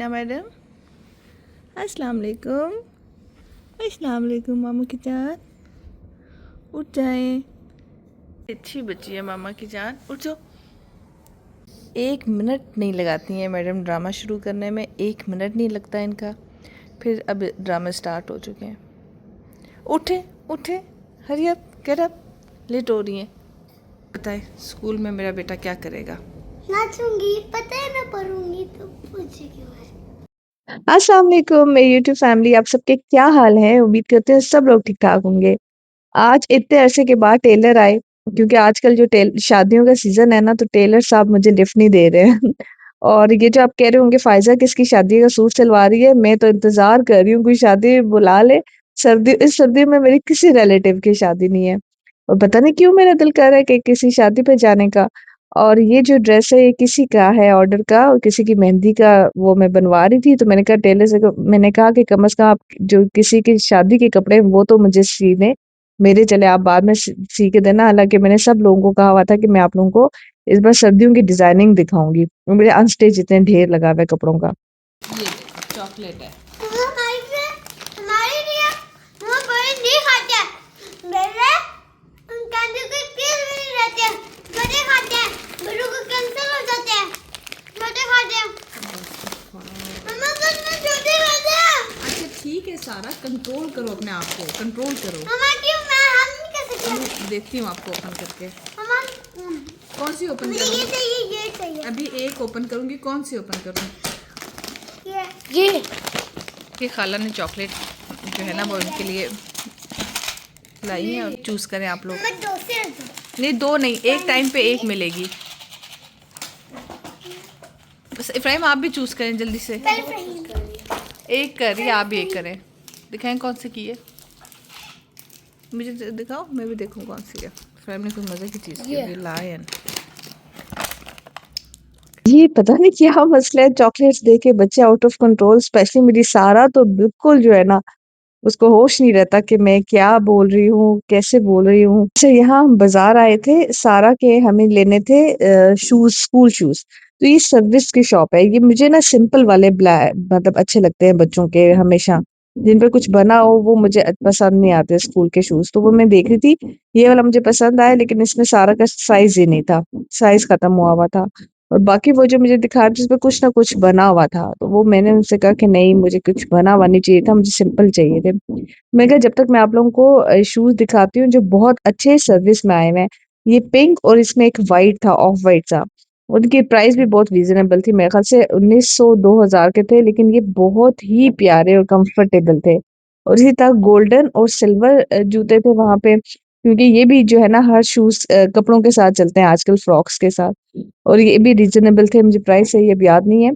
Madam. अस्सलाम वालेकुम। अस्सलाम वालेकुम मामा की जान। उठ जाए, अच्छी बच्ची है मामा की जान, उठ जाओ। 1 मिनट नहीं लगाती हैं मैडम ड्रामा शुरू करने में, 1 मिनट नहीं लगता इनका। फिर अब ड्रामा स्टार्ट हो चुके हैं। उठे उठे, hurry up, get up. Late हो रही हैं। बताए स्कूल में मेरा बेटा क्या करेगा? नाचूंगी, पता है ना पढ़ूंगी तो पूछे क्यों है। अस्सलाम वालेकुम मेरी यूट्यूब फैमिली, आप सबके क्या हाल है? उम्मीद करते हैं सब लोग ठीक-ठाक होंगे। आज इतने अरसे के बाद टेलर आए, क्योंकि आजकल जो शादियों का सीज़न है ना, तो टेलर साहब मुझे लिफ्ट नहीं दे रहे हैं। और ये जो आप कह रहे होंगे फ़ाइज़ा किसकी शादी का सूट सिलवा रही है, मैं तो इंतज़ार कर रही हूँ कोई शादी बुला ले। इस सर्दी में मेरी किसी रिलेटिव की शादी नहीं है। और पता नहीं क्यों मेरा दिल कर रहा है कि किसी शादी पे जाने का। और ये जो ड्रेस है ये किसी का है ऑर्डर का, और किसी की मेहंदी का वो मैं बनवा रही थी, तो मैंने कहा टेलर से मैंने कहा कि कम से कम आप जो किसी की शादी के कपड़े हैं वो तो मुझे सी दें, मेरे चले आप बाद में सी के देना। हालांकि मैंने सब लोगों को कहा हुआ था कि मैं आप लोगों को इस बार सर्दियों की डिजाइनिंग दिखाऊंगी, मेरे अनस्टिच इतने ढेर लगा हुआ है कपड़ों का। ये चॉकलेट है। हमारी नहीं है, वो बड़े नहीं खाते हैं। मेरे कांदे के तेल भी नहीं रहते हैं। बड़े खाते हैं, बड़ों को कैंसर हो जाते हैं। छोटे खाते हैं। मम्मा कुछ में छोटे खाते हैं। अच्छा ठीक है सारा, कंट्रोल करो अपने आप को, कंट्रोल करो। मम्मा क्यों मैं हम नहीं कर सकते। मैं देखती हूँ आपको ओपन करके। मम्मा कौन सी ओपन मुझे ये करूँ? चाहिए, ये चाहिए। अभी एक ओपन करूँगी, कौन सी ओपन करूँ? ये कि खाला ने चॉकलेट जो है ना वो उनके लिए लाई है, और चूज़ करें आप लोग। मैं दो से दो। नहीं दो नहीं, एक टाइम पे एक मिलेगी। बस इफ्राहिम आप भी चूज़ करें जल्दी से। पहले फ्राइंग एक करिए, आप भी एक करें। दिखाएं कौन सी की है, मुझे दिखाओ, मैं भी देखूँ कौन सी है। इफ्राहिम ने कोई मज़े की चीज़ की होगी, लायन। ये पता नहीं क्या मसला है, चॉकलेट्स दे के बच्चे आउट ऑफ कंट्रोल, स्पेशली मेरी सारा तो बिल्कुल जो है ना, उसको होश नहीं रहता कि मैं क्या बोल रही हूँ, कैसे बोल रही हूँ। अच्छा, यहाँ हम बाजार आए थे, सारा के हमें लेने थे शूज, स्कूल शूज। तो ये सर्विस की शॉप है। ये मुझे ना सिंपल वाले ब्लैक मतलब अच्छे लगते हैं बच्चों के, हमेशा जिन पे कुछ बना हो वो मुझे पसंद नहीं आते स्कूल के शूज। तो वो मैं देख रही थी, ये वाला मुझे पसंद आया, लेकिन इसमें सारा का साइज ही नहीं था, साइज खत्म हुआ हुआ था। और बाकी वो जो मुझे दिखा रहे थे उसपे कुछ ना कुछ बना हुआ था, तो वो मैंने उनसे कहा कि नहीं मुझे कुछ बना हुआ नहीं चाहिए था, मुझे सिंपल चाहिए थे। मैं कहा जब तक मैं आप लोगों को शूज दिखाती हूँ जो बहुत अच्छे सर्विस में आए हुए हैं। ये पिंक और इसमें एक वाइट था, ऑफ वाइट सा। उनकी प्राइस भी बहुत रीजनेबल थी, मेरे ख्याल से 1900 2000 के थे, लेकिन ये बहुत ही प्यारे और कंफर्टेबल थे। और इसी तरह गोल्डन और सिल्वर जूते थे वहां पे, क्योंकि ये भी जो है ना हर शूज कपड़ों के साथ चलते हैं आजकल, फ्रॉक्स के साथ। और ये भी रीजनेबल थे, मुझे प्राइस सही अब याद नहीं है,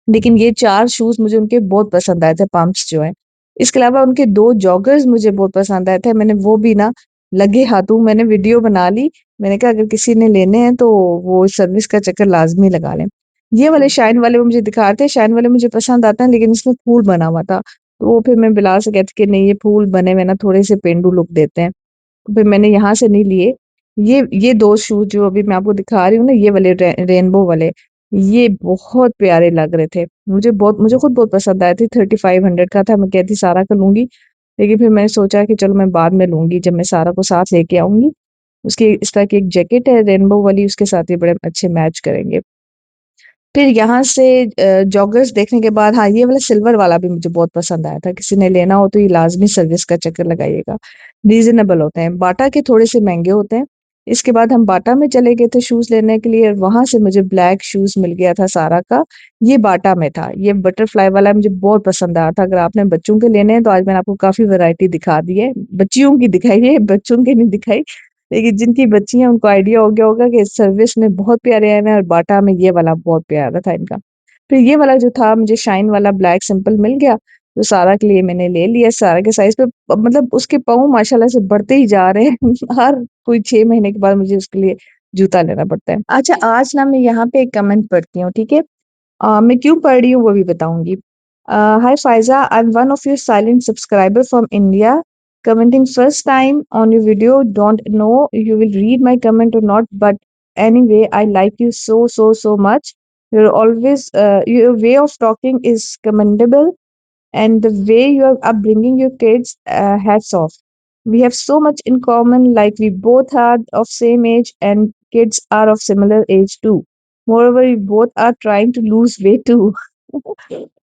लेकिन ये 4 शूज़ मुझे उनके बहुत पसंद आए थे, पम्प्स जो हैं। इसके अलावा उनके 2 जॉगर्स मुझे बहुत पसंद आए थे, मैंने वो भी ना लगे हाथों मैंने वीडियो बना ली। मैंने कहा अगर किसी ने लेने हैं तो वो सर्विस का चक्कर लाज़मी लगा लें। ये वाले शाइन वाले वो मुझे दिखा रहे थे, शाइन वाले मुझे पसंद आते हैं, लेकिन इसमें फूल बना हुआ था। तो वो फिर मैं बिलाल से कहती कि नहीं ये फूल बने हुए ना थोड़े से पेंडू लुक देते हैं। तो फिर मैंने यहाँ से नहीं लिए। ये 2 शूज़ जो अभी मैं आपको दिखा रही हूँ ना, ये वाले रेनबो वाले, ये बहुत प्यारे लग रहे थे। मुझे खुद बहुत पसंद आए थे, 3500 का था, मैं कहती सारा का लूँगी। लेकिन फिर मैंने सोचा कि चलो मैं बाद में लूँगी जब मैं सारा को साथ लेके आऊँगी। उसकी इस तरह की एक जैकेट है रेनबो वाली, उसके साथ ये बड़े अच्छे मैच करेंगे। फिर यहाँ से जॉगर्स देखने के बाद हाँ, ये वाला सिल्वर वाला भी मुझे बहुत पसंद आया था। किसी ने लेना हो तो ये लाज़मी सर्विस का चक्कर लगाइएगा। रीज़नेबल होते हैं। बाटा के थोड़े से महँगे होते हैं। इसके बाद हम बाटा में चले गए थे शूज़ लेने के लिए, वहाँ से मुझे ब्लैक शूज़ मिल गया था सारा का। ये बाटा में था। ये बटरफ्लाई वाला मुझे बहुत पसंद आया था। अगर आपने बच्चों के लेने हैं तो आज मैंने आपको काफ़ी वैरायटी दिखा दी है। बच्चियों की दिखाई है, बच्चों की नहीं दिखाई। लेकिन जिनकी बच्ची हैं उनको आइडिया हो गया होगा कि सर्विस में बहुत प्यारे आए हैं, और बाटा में ये वाला बहुत प्यारा था इनका। फिर ये वाला जो था मुझे शाइन वाला ब्लैक सिंपल मिल गया, तो सारा के लिए मैंने ले लिया। सारा के साइज पे मतलब उसके पाँव माशाल्लाह से बढ़ते ही जा रहे हैं। हर कोई 6 महीने के बाद मुझे उसके लिए जूता लेना पड़ता है। अच्छा, आज ना मैं यहाँ पे एक कमेंट पढ़ती हूँ, ठीक है? मैं क्यों पढ़ रही हूँ वो भी बताऊंगी। Hi Faiza, I am one of your silent subscriber from India, commenting first time on your video. Don't know you will read my comment or not, but anyway I like you so much. You're always your way of talking is commendable, and the way you are upbringing your kids, hats off. We have so much in common, like we both are of same age and kids are of similar age too. Moreover, we both are trying to lose weight too.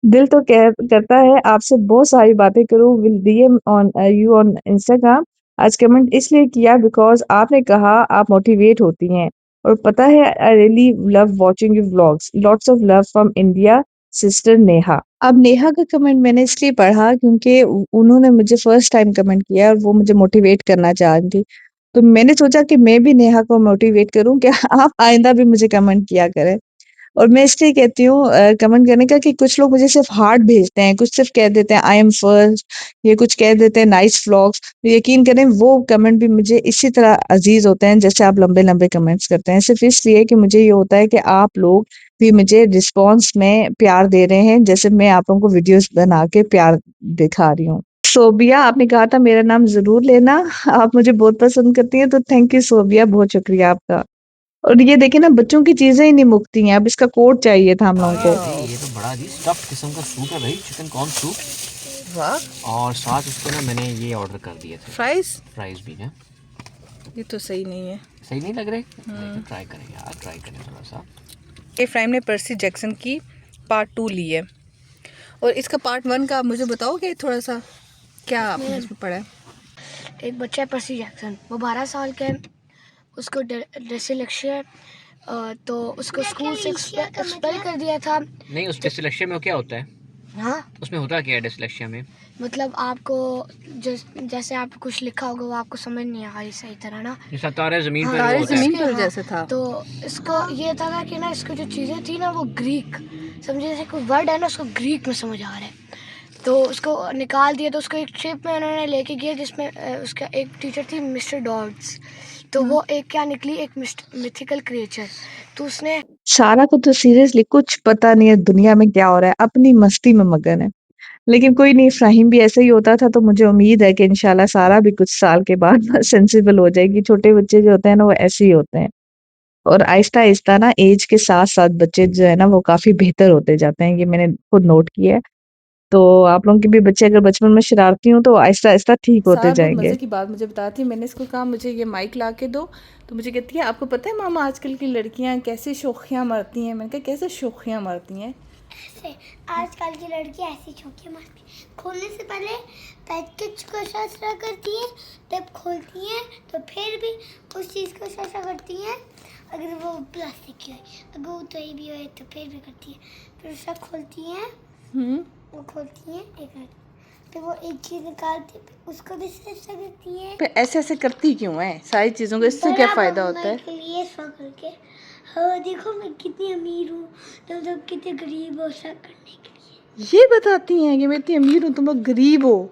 दिल तो करता है आपसे बहुत सारी बातें करूं, will DM on you on Instagram. आज कमेंट इसलिए किया बिकॉज आपने कहा आप मोटिवेट होती हैं, और पता है I really love watching your vlogs. Lots of love from India, sister Neha. अब नेहा का कमेंट मैंने इसलिए पढ़ा क्योंकि उन्होंने मुझे फर्स्ट टाइम कमेंट किया और वो मुझे मोटिवेट करना चाह रही थी। तो मैंने सोचा कि मैं भी नेहा को मोटिवेट करूं कि आप आइंदा भी मुझे कमेंट किया करें। और मैं इसलिए कहती हूँ कमेंट करने का कि कुछ लोग मुझे सिर्फ हार्ट भेजते हैं, कुछ सिर्फ कह देते हैं आई एम फर्स्ट, ये कुछ कह देते हैं नाइस व्लॉग्स। तो यकीन करें वो कमेंट भी मुझे इसी तरह अजीज होते हैं जैसे आप लंबे लंबे कमेंट्स करते हैं, सिर्फ इसलिए कि मुझे ये होता है कि आप लोग भी मुझे रिस्पॉन्स में प्यार दे रहे हैं, जैसे मैं आप लोगों को वीडियोस बना के प्यार दिखा रही हूँ। सोबिया, आपने कहा था मेरा नाम जरूर लेना, आप मुझे बहुत पसंद करती हैं, तो थैंक यू सोबिया, बहुत शुक्रिया आपका। और ये देखिए ना, बच्चों की चीजें ही नहीं मुकती हैं। अब इसका कोड चाहिए था हम लोगों को। ये तो बड़ा जी स्टफ्ड किस्म का सूप है भाई, चिकन कॉर्न सूप। वाह, और साथ उसको ना मैंने ये ऑर्डर कर दिए थे, फ्राइज भी ना। ये तो सही नहीं है। सही नहीं लग रहे? ट्राई करें यार, ट्राई करें थोड़ा सा। फ्राइम ने पर्सी जैक्सन की पार्ट 2 ली है, और इसका पार्ट 1 का मुझे बताओगे थोड़ा सा, क्या आपने इसमें पढ़ा है? एक बच्चा है पर्सी जैक्सन, वो 12 साल का है, उसको डिसलेक्सिया, तो उसको स्कूल से एक्सपेल कर दिया था। नहीं, उस डिसलेक्सिया में क्या होता है? हाँ, उसमें होता क्या है डिसलेक्सिया में? मतलब आपको जैसे आप कुछ लिखा होगा वो आपको समझ नहीं आएगा सही तरह ना। जैसा तारे ज़मीन पर तारे होता है। ज़मीन पर हाँ, जैसे था। तो इसको ये था ना कि ना इसको जो चीज़ें थी ना वो ग्रीक, समझे, जैसे कोई वर्ड है ना उसको ग्रीक में समझ आ रहा है, तो उसको निकाल दिया। तो उसको एक ट्रिप में उन्होंने लेके गया जिसमें उसका एक टीचर थी मिस्टर डॉड्स, तो वो एक क्या निकली, एक मिथिकल क्रिएचर। तो उसने सारा को तो सीरियसली कुछ पता नहीं है दुनिया में क्या हो रहा है, अपनी मस्ती में मगन है। लेकिन कोई नहीं, इफ्राहिम भी ऐसे ही होता था, तो मुझे उम्मीद है कि इंशाल्लाह सारा भी कुछ साल के बाद सेंसिबल हो जाएगी। छोटे बच्चे जो होते हैं ना वो ऐसे ही होते हैं, और आहिस्ता आहिस्ता ना एज के साथ साथ बच्चे जो है ना वो काफी बेहतर होते जाते हैं, ये मैंने खुद नोट किया है। तो आप लोगों के भी बच्चे अगर बचपन में शरारती हों तो आहिस्ता आहिस्ता ठीक होते सारा बहुत जाएंगे। मज़े की बात मुझे बताती, मैंने इसको कहा मुझे ये माइक ला के दो, तो मुझे कहती है आपको पता है मामा आजकल की लड़कियां कैसे शोखियाँ मारती हैं। मैंने कहा कैसे शोखियाँ मारती हैं? ऐसे आजकल की लड़की ऐसी चौकी मारती है, खोलने से पहले पैच के को शास्त्रा करती है, जब खोलती हैं तो फिर भी उस चीज़ को शास्त्रा करती हैं। अगर वो प्लास्टिक की हो, अगर वो तो भी हो तो फिर भी करती है। फिर उसका खोलती हैं, वो खोलती हैं एक मिनट, फिर वो एक चीज़ निकालती है, उसको भी शास्त्रा करती हैं। फिर ऐसे ऐसे करती क्यों है सारी चीज़ों को? इससे क्या फ़ायदा होता है? के लिए ऐसा करके, हाँ देखो मैं कितनी अमीर हूँ, तुम लोग कितने गरीब हो, ऐसा करने के लिए। ये बताती हैं कि मैं इतनी अमीर हूँ, तुम लोग गरीब हो।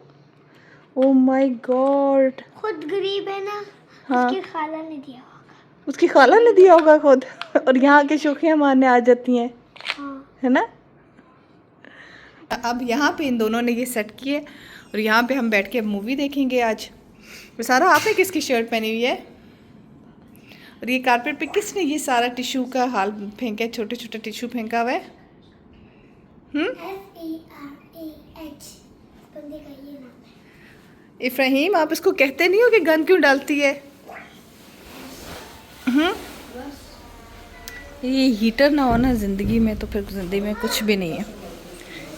ओ माय गॉड, खुद गरीब है ना, हाँ। उसकी खाला ने दिया होगा। उसकी खाला ने दिया होगा खुद, और यहाँ के शोखियाँ मारने आ जाती हैं, हाँ, है ना? अब यहाँ पे इन दोनों ने ये सेट किए, और यहाँ पे हम बैठ के मूवी देखेंगे आज। सारा आपने किसकी शर्ट पहनी हुई है? और ये कारपेट पे किसने ये सारा टिश्यू का हाल फेंका है? छोटे छोटे टिश्यू फेंका हुआ है। FERAH बंदे का ये नाम है। इफ्राहिम, आप इसको कहते नहीं हो कि गन क्यों डालती है? ये हीटर ना हो ना ज़िंदगी में तो फिर ज़िंदगी में कुछ भी नहीं है।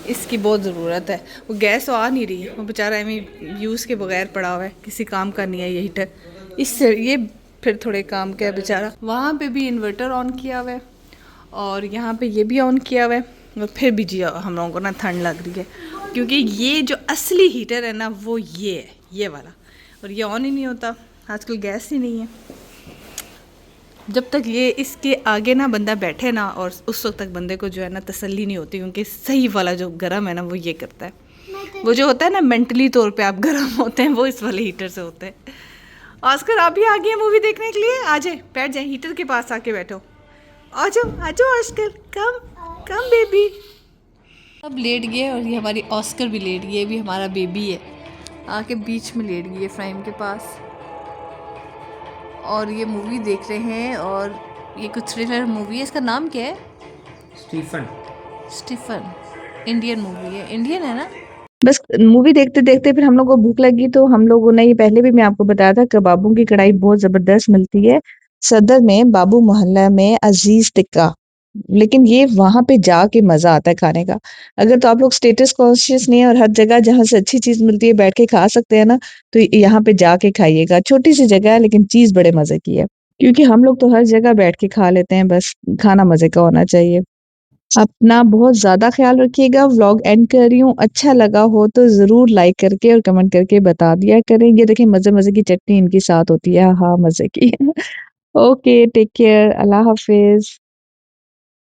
इसकी बहुत ज़रूरत है। वो गैस तो आ नहीं रही है, वो बेचारा हमें यूज़ के बगैर पड़ा हुआ है, किसी काम का नहीं है ये हीटर। इससे ये फिर थोड़े काम का है बेचारा। वहाँ पे भी इन्वर्टर ऑन किया हुआ है, और यहाँ पे ये भी ऑन किया हुआ है, और फिर भी जी हम लोगों को ना ठंड लग रही है, क्योंकि ये जो असली हीटर है ना वो ये है, ये वाला, और ये ऑन ही नहीं होता। आजकल गैस ही नहीं है। जब तक ये इसके आगे ना बंदा बैठे ना, और उस वक्त तक बंदे को जो है ना तसल्ली नहीं होती, क्योंकि सही वाला जो गर्म है ना वो ये करता है। वो जो होता है ना मेंटली तौर पे आप गर्म होते हैं, वो इस वाले हीटर से होते हैं। ऑस्कर, आप भी आ गए मूवी देखने के लिए? आ जाए, बैठ जाए, हीटर के पास आके बैठो। आ जाओ आ जाओ ऑस्कर, कम कम बेबी। अब लेट गए, और ये हमारी ऑस्कर भी लेट गई, ये भी हमारा बेबी है, आके बीच में लेट गई है फ्राइम के पास, और ये मूवी देख रहे हैं। और ये कुछ थ्रिलर मूवी है, इसका नाम क्या है? स्टीफन। स्टीफन इंडियन मूवी है, इंडियन है ना? बस मूवी देखते-देखते फिर हम लोग को भूख लगी तो हम लोगों ने, ये पहले भी मैं आपको बताया था, कबाबों की कढ़ाई बहुत ज़बरदस्त मिलती है। सदर में बाबू मोहल्ला में अज़ीज़ टिक्का, लेकिन ये वहाँ पे जाके मज़ा आता है खाने का। अगर तो आप लोग स्टेटस कॉन्शियस नहीं है और हर जगह जहाँ से अच्छी चीज़ मिलती है बैठ के खा सकते हैं ना, तो यहाँ पे जाके खाइएगा। छोटी-सी जगह है लेकिन चीज़ बड़े मज़े की है। क्योंकि हम लोग तो हर जगह बैठ के खा लेते हैं, बस खाना मज़े का होना चाहिए। अपना बहुत ज़्यादा ख़्याल रखिएगा। व्लॉग एंड कर रही हूँ। अच्छा लगा हो तो ज़रूर लाइक करके और कमेंट करके बता दिया करें। ये देखिए मज़े-मज़े की चटनी इनके साथ होती है। हाँ, मज़े की। Okay, take care. अल्लाह हाफ़िज़।